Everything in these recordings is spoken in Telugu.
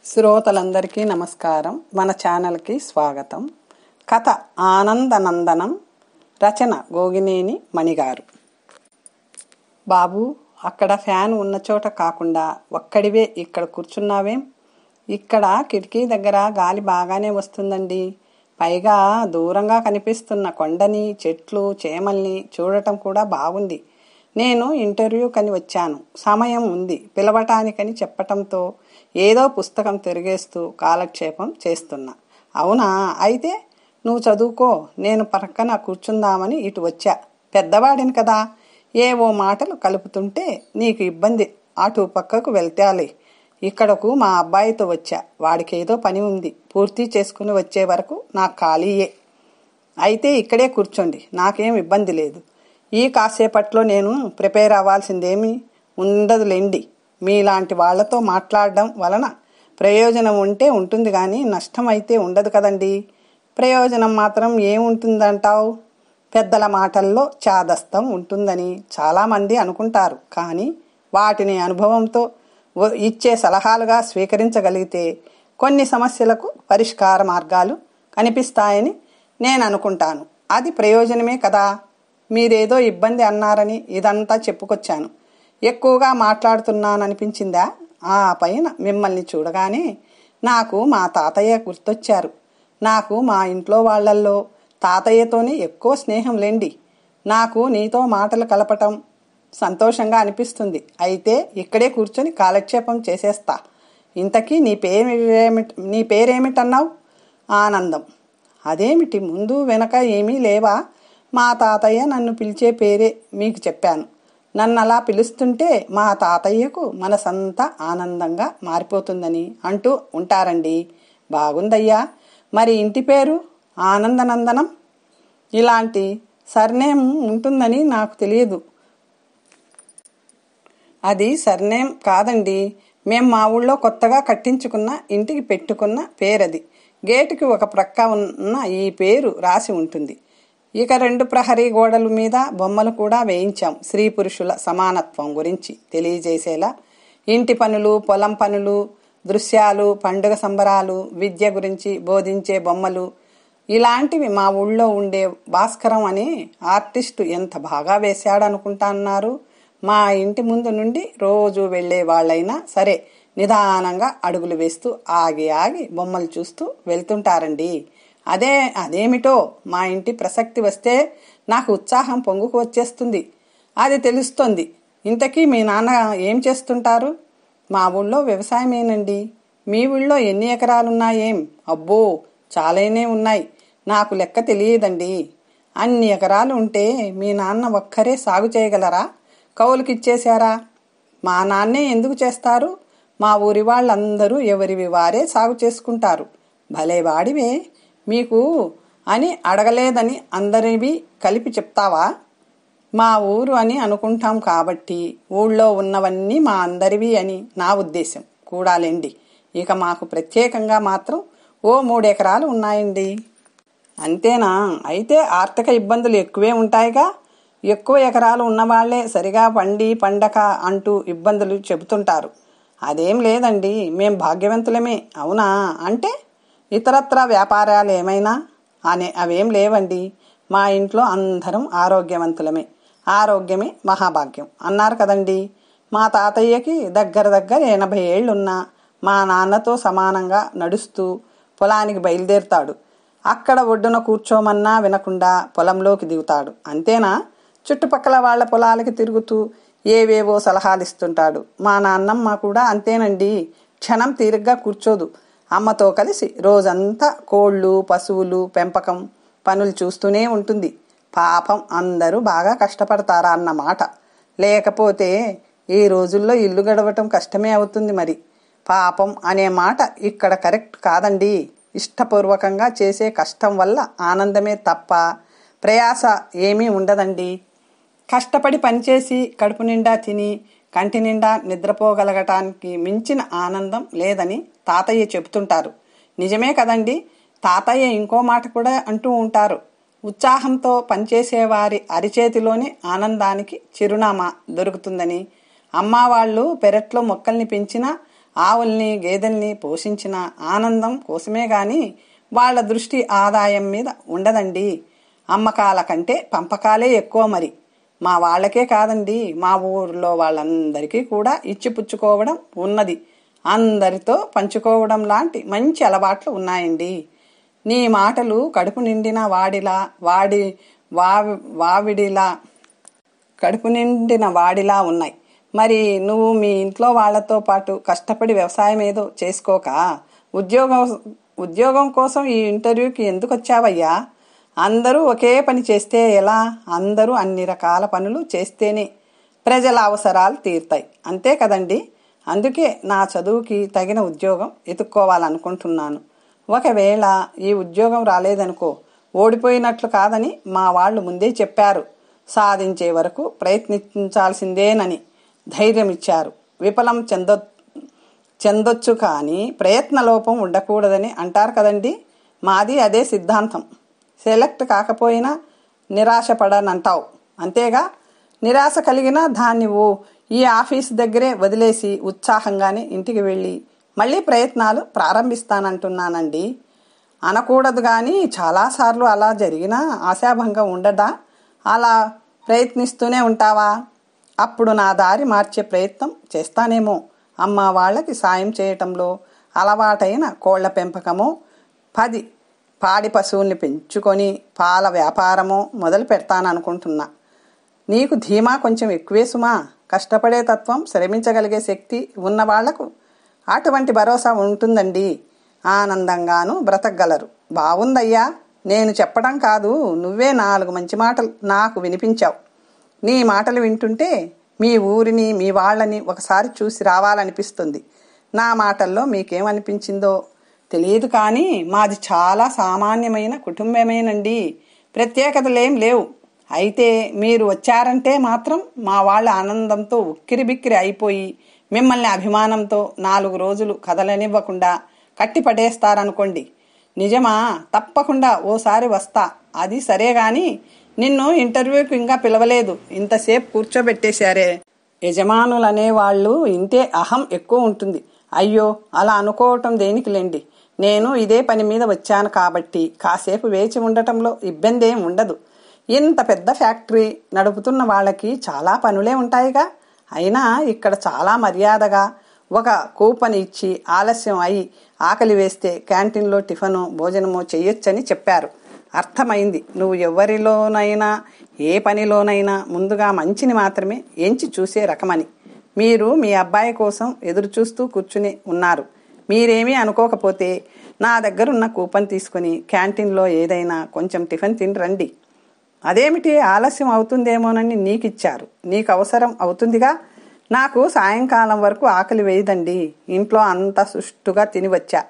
శ్రోతలందరికీ నమస్కారం. మన ఛానల్కి స్వాగతం. కథ ఆనందనందనం. రచన గోగినేని మణిగారు. బాబు, అక్కడ ఫ్యాన్ ఉన్న చోట కాకుండా ఒక్కడివే ఇక్కడ కూర్చున్నావేం? ఇక్కడ కిటికీ దగ్గర గాలి బాగానే వస్తుందండి. పైగా దూరంగా కనిపిస్తున్న కొండని, చెట్లు, చేమల్ని చూడటం కూడా బాగుంది. నేను ఇంటర్వ్యూకని వచ్చాను. సమయం ఉంది పిలవటానికని చెప్పటంతో ఏదో పుస్తకం తిరిగేస్తూ కాలక్షేపం చేస్తున్నా. అవునా? అయితే నువ్వు చదువుకో, నేను పక్కన కూర్చుందామని ఇటు వచ్చా. పెద్దవాడిని కదా, ఏవో మాటలు కలుపుతుంటే నీకు ఇబ్బంది. అటు పక్కకు వెళ్తాలే. ఇక్కడకు మా అబ్బాయితో వచ్చా. వాడికి ఏదో పని ఉంది, పూర్తి చేసుకుని వచ్చే వరకు నాకు ఖాళీయే. అయితే ఇక్కడే కూర్చోండి, నాకేం ఇబ్బంది లేదు. ఈ కాసేపట్లో నేను ప్రిపేర్ అవ్వాల్సిందేమీ ఉండదులేండి. మీలాంటి వాళ్లతో మాట్లాడడం వలన ప్రయోజనం ఉంటే ఉంటుంది కానీ నష్టం అయితే ఉండదు కదండి. ప్రయోజనం మాత్రం ఏముంటుందంటావు? పెద్దల మాటల్లో చాదస్తం ఉంటుందని చాలామంది అనుకుంటారు. కానీ వాటిని అనుభవంతో ఇచ్చే సలహాలుగా స్వీకరించగలిగితే కొన్ని సమస్యలకు పరిష్కార మార్గాలు కనిపిస్తాయని నేను అనుకుంటాను. అది ప్రయోజనమే కదా. మీరేదో ఇబ్బంది అన్నారని ఇదంతా చెప్పుకొచ్చాను. ఎక్కువగా మాట్లాడుతున్నాననిపించిందా? ఆ పైన మిమ్మల్ని చూడగానే నాకు మా తాతయ్య గుర్తొచ్చారు. నాకు మా ఇంట్లో వాళ్లల్లో తాతయ్యతోనే ఎక్కువ స్నేహం లేండి. నాకు నీతో మాటలు కలపటం సంతోషంగా అనిపిస్తుంది. అయితే ఇక్కడే కూర్చొని కాలక్షేపం చేసేస్తా. ఇంతకీ నీ పేరేమిటన్నావు? ఆనందం. అదేమిటి, ముందు వెనక ఏమీ లేవా? మా తాతయ్య నన్ను పిలిచే పేరే మీకు చెప్పాను. నన్ను అలా పిలుస్తుంటే మా తాతయ్యకు మనసంతా ఆనందంగా మారిపోతుందని అంటూ ఉంటారండి. బాగుందయ్యా. మరి ఇంటి పేరు ఆనందనందనం? ఇలాంటి సర్నేమ్ ఉంటుందని నాకు తెలియదు. అది సర్నేమ్ కాదండి. మేం మా ఊళ్ళో కొత్తగా కట్టించుకున్న ఇంటికి పెట్టుకున్న పేరది. గేటుకి ఒక ప్రక్క ఉన్న ఈ పేరు రాసి ఉంటుంది. ఇక 2 ప్రహరీ గోడల మీద బొమ్మలు కూడా వేయించాం. స్త్రీ పురుషుల సమానత్వం గురించి తెలియజేసేలా ఇంటి పనులు, పొలం పనులు, దృశ్యాలు, పండుగ సంబరాలు, విద్య గురించి బోధించే బొమ్మలు ఇలాంటివి మా ఊళ్ళో ఉండే భాస్కరం అనే ఆర్టిస్టు ఎంత బాగా వేశాడనుకుంటున్నారు. మా ఇంటి ముందు నుండి రోజు వెళ్లే వాళ్ళైనా సరే నిదానంగా అడుగులు వేస్తూ ఆగి ఆగి బొమ్మలు చూస్తూ వెళ్తుంటారండి. అదేమిటో మా ఇంటి ప్రసక్తి వస్తే నాకు ఉత్సాహం పొంగుకు వచ్చేస్తుంది. అది తెలుస్తుంది. ఇంతకీ మీ నాన్న ఏం చేస్తుంటారు? మా ఊళ్ళో వ్యవసాయమేనండి. మీ ఊళ్ళో ఎన్ని ఎకరాలున్నాయేం? అబ్బో, చాలానే ఉన్నాయి. నాకు లెక్క తెలియదండి. అన్ని ఎకరాలు ఉంటే మీ నాన్న ఒక్కరే సాగు చేయగలరా? కౌలుకిచ్చేశారా? మా నాన్నే ఎందుకు చేస్తారు? మా ఊరి వాళ్ళందరూ ఎవరివి వారే సాగు చేసుకుంటారు. భలేవాడివే, మీకు అని అడగలేదని అందరివి కలిపి చెప్తావా? మా ఊరు అని అనుకుంటాం కాబట్టి ఊళ్ళో ఉన్నవన్నీ మా అందరివి అని నా ఉద్దేశం కూడాలేండి. ఇక మాకు ప్రత్యేకంగా మాత్రం ఓ 3 ఎకరాలు ఉన్నాయండి. అంతేనా? అయితే ఆర్థిక ఇబ్బందులు ఎక్కువే ఉంటాయిగా. ఎక్కువ ఎకరాలు ఉన్నవాళ్లే సరిగా పండక అంటూ ఇబ్బందులు చెబుతుంటారు. అదేం లేదండి, మేం భాగ్యవంతులమే. అవునా? అంటే ఇతరత్ర వ్యాపారాలు ఏమైనా? అవేం లేవండి. మా ఇంట్లో అందరం ఆరోగ్యవంతులమే. ఆరోగ్యమే మహాభాగ్యం అన్నారు కదండి. మా తాతయ్యకి దగ్గర 80 ఏళ్లున్నా మా నాన్నతో సమానంగా నడుస్తూ పొలానికి బయలుదేరుతాడు. అక్కడ ఒడ్డున కూర్చోమన్నా వినకుండా పొలంలోకి దిగుతాడు. అంతేనా? చుట్టుపక్కల వాళ్ల పొలాలకి తిరుగుతూ ఏవేవో సలహాలు ఇస్తుంటాడు. మా నాన్నమ్మ కూడా అంతేనండి. క్షణం తీరిగ్గా కూర్చోదు. అమ్మతో కలిసి రోజంతా కోళ్ళు, పశువులు పెంపకం పనులు చూస్తూనే ఉంటుంది. పాపం, అందరూ బాగా కష్టపడతారా అన్నమాట. లేకపోతే ఈ రోజుల్లో ఇల్లు గడవటం కష్టమే అవుతుంది. మరి పాపం అనే మాట ఇక్కడ కరెక్ట్ కాదండి. ఇష్టపూర్వకంగా చేసే కష్టం వల్ల ఆనందమే తప్ప ప్రయాస ఏమీ ఉండదండి. కష్టపడి పనిచేసి కడుపు నిండా తిని కంటి నిండా నిద్రపోగలగటానికి మించిన ఆనందం లేదని తాతయ్య చెబుతుంటారు. నిజమే కదండి. తాతయ్య ఇంకో మాట కూడా అంటూ ఉంటారు. ఉత్సాహంతో పనిచేసేవారి అరిచేతిలోని ఆనందానికి చిరునామా దొరుకుతుందని. అమ్మ వాళ్ళు పెరట్లో మొక్కల్ని పెంచినా ఆవుల్ని గేదెల్ని పోషించిన ఆనందం కోసమే గాని వాళ్ళ దృష్టి ఆదాయం మీద ఉండదండి. అమ్మకాల కంటే పంపకాలే ఎక్కువ. మరి మా వాళ్ళకే కాదండి, మా ఊర్లో వాళ్ళందరికీ కూడా ఇచ్చిపుచ్చుకోవడం ఉన్నది. అందరితో పంచుకోవడం లాంటి మంచి అలవాట్లు ఉన్నాయండి. నీ మాటలు కడుపు నిండిన వాడిలా ఉన్నాయి. మరి నువ్వు మీ ఇంట్లో వాళ్లతో పాటు కష్టపడి వ్యవసాయం ఏదో చేసుకోక ఉద్యోగం కోసం ఈ ఇంటర్వ్యూకి ఎందుకు వచ్చావయ్యా? అందరూ ఒకే పని చేస్తే ఎలా? అందరూ అన్ని రకాల పనులు చేస్తేనే ప్రజల అవసరాలు తీరుతాయి, అంతే కదండి. అందుకే నా చదువుకి తగిన ఉద్యోగం ఎత్తుక్కోవాలనుకుంటున్నాను. ఒకవేళ ఈ ఉద్యోగం రాలేదనుకో, ఓడిపోయినట్లు కాదని మా వాళ్ళు ముందే చెప్పారు. సాధించే వరకు ప్రయత్నించాల్సిందేనని ధైర్యం ఇచ్చారు. విఫలం చెందొచ్చు కానీ ప్రయత్నలోపం ఉండకూడదని అంటారు కదండి. మాది అదే సిద్ధాంతం. సెలెక్ట్ కాకపోయినా నిరాశపడనంటావు, అంతేగా. నిరాశ కలిగినా దాన్ని ఈ ఆఫీస్ దగ్గరే వదిలేసి ఉత్సాహంగానే ఇంటికి వెళ్ళి మళ్ళీ ప్రయత్నాలు ప్రారంభిస్తానంటున్నానండి. అనకూడదు కానీ చాలాసార్లు అలా జరిగినా ఆశాభంగం ఉండదా? అలా ప్రయత్నిస్తూనే ఉంటావా? అప్పుడు నా దారి మార్చే ప్రయత్నం చేస్తానేమో. అమ్మ వాళ్ళకి సాయం చేయటంలో అలవాటైన కోళ్ల పెంపకమో 10 పాడి పశువుల్ని పెంచుకొని పాల వ్యాపారమో మొదలు పెడతాననుకుంటున్నా. నీకు ధీమా కొంచెం ఎక్కువే సుమా. కష్టపడే తత్వం, శ్రమించగలిగే శక్తి ఉన్న వాళ్లకు అటువంటి భరోసా ఉంటుందండి. ఆనందంగానూ బ్రతకగలరు. బావుందయ్యా, నేను చెప్పడం కాదు, నువ్వే 4 మంచి మాటలు నాకు వినిపించావు. నీ మాటలు వింటుంటే మీ ఊరిని, మీ వాళ్ళని ఒకసారి చూసి రావాలనిపిస్తుంది. నా మాటల్లో మీకేమనిపించిందో తెలియదు కానీ మాది చాలా సామాన్యమైన కుటుంబమేనండి. ప్రత్యేకతలేం లేవు. అయితే మీరు వచ్చారంటే మాత్రం మా వాళ్ళ ఆనందంతో ఉక్కిరిబిక్కిరి అయిపోయి మిమ్మల్ని అభిమానంతో 4 రోజులు కదలనివ్వకుండా కట్టిపడేస్తారనుకోండి. నిజమా? తప్పకుండా ఓసారి వస్తా. అది సరే గాని నిన్ను ఇంటర్వ్యూకి ఇంకా పిలవలేదు. ఇంతసేపు కూర్చోబెట్టేశారే. యజమానులనేవాళ్ళు ఇంతే అహం ఎక్కువ ఉంటుంది. అయ్యో, అలా అనుకోవటం దేనికిలేండి. నేను ఇదే పని మీద వచ్చాను కాబట్టి కాసేపు వేచి ఉండటంలో ఇబ్బంది ఏం ఉండదు. ఇంత పెద్ద ఫ్యాక్టరీ నడుపుతున్న వాళ్ళకి చాలా పనులే ఉంటాయిగా. అయినా ఇక్కడ చాలా మర్యాదగా ఒక కూపన్ ఇచ్చి ఆలస్యం అయి ఆకలి వేస్తే క్యాంటీన్లో టిఫను భోజనమో చెయ్యొచ్చని చెప్పారు. అర్థమైంది. నువ్వు ఎవరిలోనైనా ఏ పనిలోనైనా ముందుగా మంచిని మాత్రమే ఎంచి చూసే రకమని. మీరు మీ అబ్బాయి కోసం ఎదురు చూస్తూ కూర్చుని ఉన్నారు. మీరేమీ అనుకోకపోతే నా దగ్గరున్న కూపన్ తీసుకుని క్యాంటీన్లో ఏదైనా కొంచెం టిఫిన్ తిని రండి. అదేమిటి, ఆలస్యం అవుతుందేమోనని నీకిచ్చారు. నీకు అవసరం అవుతుందిగా. నాకు సాయంకాలం వరకు ఆకలి వేయదండి. ఇంట్లో అంతా సుష్టుగా తిని వచ్చా.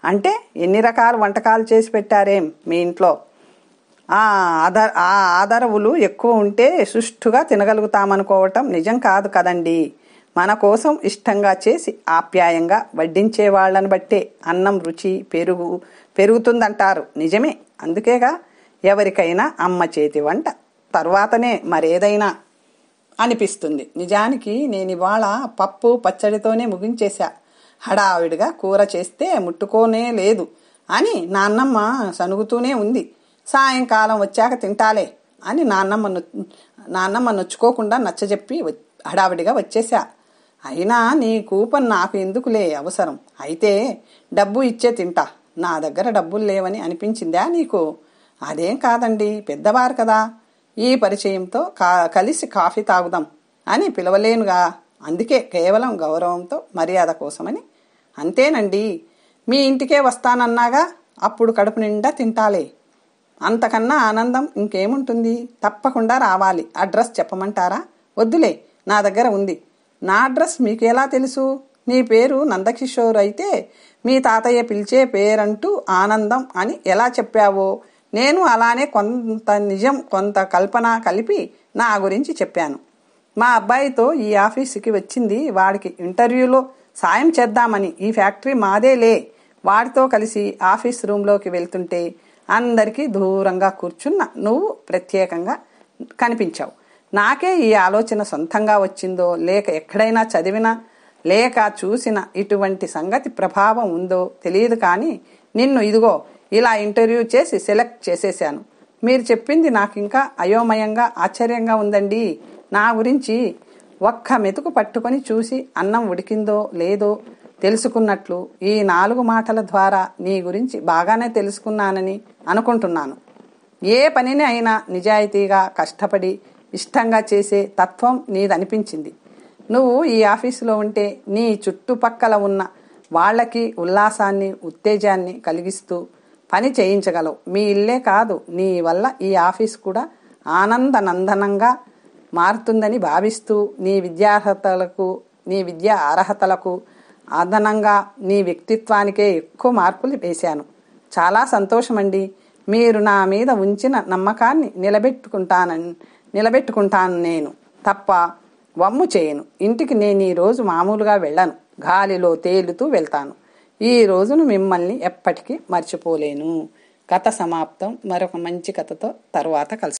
అంటే ఎన్ని రకాల వంటకాలు చేసి పెట్టారేం మీ ఇంట్లో? ఆదరవులు ఎక్కువ ఉంటే సుష్టుగా తినగలుగుతామనుకోవటం నిజం కాదు కదండి. మన కోసం ఇష్టంగా చేసి ఆప్యాయంగా వడ్డించే వాళ్ళని బట్టే అన్నం రుచి పెరుగుతుందంటారు. నిజమే. అందుకేగా ఎవరికైనా అమ్మ చేతి వంట తర్వాతనే మరేదైనా అనిపిస్తుంది. నిజానికి నేను ఇవాళ పప్పు పచ్చడితోనే ముగించేశా. హడావిడిగా కూర చేస్తే ముట్టుకోనే లేదు అని నాన్నమ్మ సనుగుతూనే ఉంది. సాయంకాలం వచ్చాక తింటాలే అని నాన్నమ్మ నొచ్చుకోకుండా నచ్చజెప్పి హడావిడిగా వచ్చేశా. అయినా నీ కూపన్ నాకు ఎందుకులే అవసరం. అయితే డబ్బు ఇచ్చే తింటా. నా దగ్గర డబ్బులు లేవని అనిపించిందా నీకు? అదేం కాదండి, పెద్దవారు కదా. ఈ పరిచయంతో కలిసి కాఫీ తాగుదాం అని పిలవలేనుగా. అందుకే కేవలం గౌరవంతో మర్యాద కోసమని. అంతేనండి. మీ ఇంటికే వస్తానన్నాగా, అప్పుడు కడుపు నిండా తింటాలే. అంతకన్నా ఆనందం ఇంకేముంటుంది? తప్పకుండా రావాలి. అడ్రస్ చెప్పమంటారా? వద్దులే, నా దగ్గర ఉంది. నా అడ్రస్ మీకెలా తెలుసు? నీ పేరు నందకిషోర్ అయితే మీ తాతయ్య పిలిచే పేరంటూ ఆనందం అని ఎలా చెప్పావో నేను అలానే కొంత నిజం కొంత కల్పన కలిపి నా గురించి చెప్పాను. మా అబ్బాయితో ఈ ఆఫీసుకి వచ్చింది వాడికి ఇంటర్వ్యూలో సాయం చేద్దామని. ఈ ఫ్యాక్టరీ మాదేలే. వాడితో కలిసి ఆఫీస్ రూమ్లోకి వెళ్తుంటే అందరికీ దూరంగా కూర్చున్న నువ్వు ప్రత్యేకంగా కనిపించావు. నాకే ఈ ఆలోచన సొంతంగా వచ్చిందో లేక ఎక్కడైనా చదివిన లేక చూసిన ఇటువంటి సంగతి ప్రభావం ఉందో తెలియదు, కానీ నిన్ను ఇదిగో ఇలా ఇంటర్వ్యూ చేసి సెలెక్ట్ చేసేశాను. మీరు చెప్పింది నాకు ఇంకా అయోమయంగా ఆశ్చర్యంగా ఉందండి. నా గురించి ఒక్క మెతుకు పట్టుకొని చూసి అన్నం ఉడికిందో లేదో తెలుసుకున్నట్లు ఈ 4 మాటల ద్వారా నీ గురించి బాగానే తెలుసుకున్నానని అనుకుంటున్నాను. ఏ పనిని అయినా నిజాయితీగా కష్టపడి ఇష్టంగా చేసే తత్వం నీదనిపించింది. నువ్వు ఈ ఆఫీసులో ఉంటే నీ చుట్టుపక్కల ఉన్న వాళ్ళకి ఉల్లాసాన్ని ఉత్తేజాన్ని కలిగిస్తూ పని చేయించగలవు. మీ ఇల్లే కాదు, నీ వల్ల ఈ ఆఫీస్ కూడా ఆనందనందనంగా మారుతుందని భావిస్తూ నీ విద్యా అర్హతలకు అదనంగా నీ వ్యక్తిత్వానికే ఎక్కువ మార్కులు వేశాను. చాలా సంతోషమండి. మీరు నా మీద ఉంచిన నమ్మకాన్ని నిలబెట్టుకుంటాను. నేను తప్ప వమ్ము చేయను. ఇంటికి నేను ఈరోజు మామూలుగా వెళ్ళను, గాలిలో తేలుతూ వెళ్తాను. ఈ రోజును మిమ్మల్ని ఎప్పటికీ మర్చిపోలేను. కథ సమాప్తం. మరొక మంచి కథతో తరువాత కలుసు.